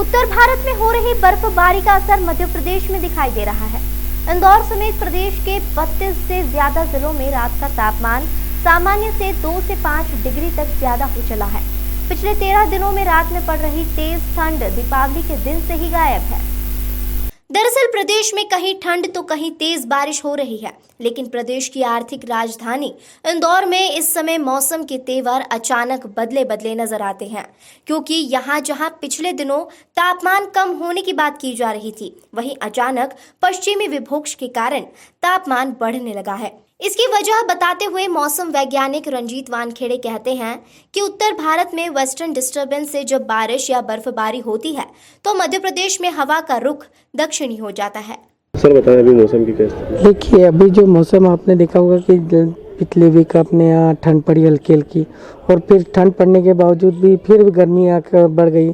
उत्तर भारत में हो रही बर्फबारी का असर मध्य प्रदेश में दिखाई दे रहा है। इंदौर समेत प्रदेश के 32 से ज्यादा जिलों में रात का तापमान सामान्य से 2 से 5 डिग्री तक ज्यादा हो चला है। पिछले 13 दिनों में रात में पड़ रही तेज ठंड दीपावली के दिन से ही गायब है। दरअसल प्रदेश में कहीं ठंड तो कहीं तेज बारिश हो रही है, लेकिन प्रदेश की आर्थिक राजधानी इंदौर में इस समय मौसम के तेवर अचानक बदले नजर आते हैं, क्योंकि यहाँ जहाँ पिछले दिनों तापमान कम होने की बात की जा रही थी, वहीं अचानक पश्चिमी विक्षोभ के कारण तापमान बढ़ने लगा है। इसकी वजह बताते हुए मौसम वैज्ञानिक रंजीत वानखेड़े कहते हैं कि उत्तर भारत में वेस्टर्न डिस्टर्बेंस से जब बारिश या बर्फबारी होती है तो मध्य प्रदेश में हवा का रुख दक्षिणी हो जाता है। सर बताएं अभी मौसम की कैसी? देखिए अभी जो मौसम आपने देखा होगा कि पिछले वीक अपने यहाँ ठंड पड़ी हल्की हल्की, और फिर ठंड पड़ने के बावजूद भी फिर गर्मी आकर बढ़ गई।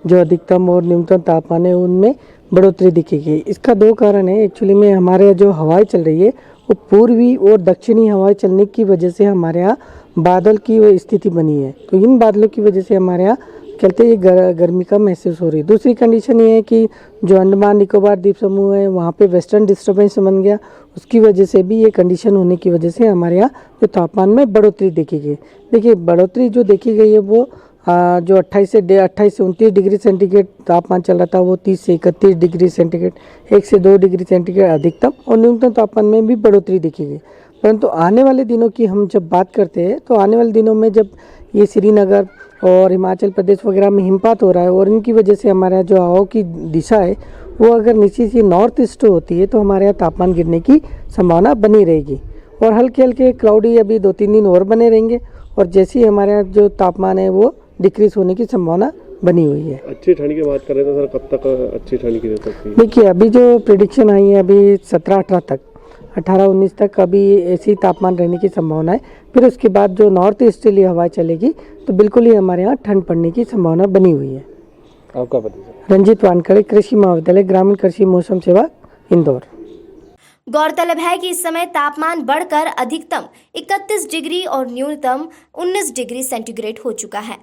जो अधिकतम और न्यूनतम तापमान है उनमें बढ़ोतरी दिखेगी। इसका दो कारण है। एक्चुअली में हमारे जो हवाएं चल रही है वो पूर्वी और दक्षिणी हवाएं चलने की वजह से हमारे यहाँ बादल की वो स्थिति बनी है। तो इन बादलों की वजह से हमारे यहाँ चलते ही गर्मी का महसूस हो रही है। दूसरी कंडीशन ये है कि जो अंडमान निकोबार द्वीप समूह है वहाँ पे वेस्टर्न डिस्टर्बेंस बन गया, उसकी वजह से भी ये कंडीशन होने की वजह से हमारे यहाँ जो तापमान में बढ़ोतरी देखी गई। देखिए बढ़ोतरी जो देखी गई है वो जो 28 से 29 डिग्री सेंटीग्रेड तापमान चल रहा था वो 30 से 31 डिग्री सेंटीग्रेड, 1 से 2 डिग्री सेंटीग्रेड अधिकतम और न्यूनतम तापमान में भी बढ़ोतरी देखी गई। परंतु आने वाले दिनों की हम जब बात करते हैं तो आने वाले दिनों में जब ये श्रीनगर और हिमाचल प्रदेश वगैरह में हिमपात हो रहा है और इनकी वजह से हमारा जो हवाओं की दिशा है वो अगर नीचे से नॉर्थ ईस्ट होती है तो हमारे यहाँ तापमान गिरने की संभावना बनी रहेगी। और हल्के हल्के क्लाउडी अभी 2-3 दिन और बने रहेंगे, और जैसे ही हमारे यहाँ जो तापमान है वो डिक्रीज होने की संभावना बनी हुई है। अच्छी ठंड की बात कर रहे थे सर, कब तक अच्छी ठंड की रह सकती है? देखिए अभी जो प्रेडिक्शन आई है अभी 17-18 तक, 18-19 तक अभी ऐसी तापमान रहने की संभावना है। फिर उसके बाद जो नॉर्थ ईस्टर्ली हवा चलेगी तो बिल्कुल ही हमारे यहाँ ठंड पड़ने की संभावना बनी हुई है। आपका पता? रंजीत वानखेड़े, कृषि महाविद्यालय, ग्रामीण कृषि मौसम सेवा, इंदौर। गौरतलब है कि इस समय तापमान बढ़कर अधिकतम 31 डिग्री और न्यूनतम 19 डिग्री सेंटीग्रेड हो चुका है।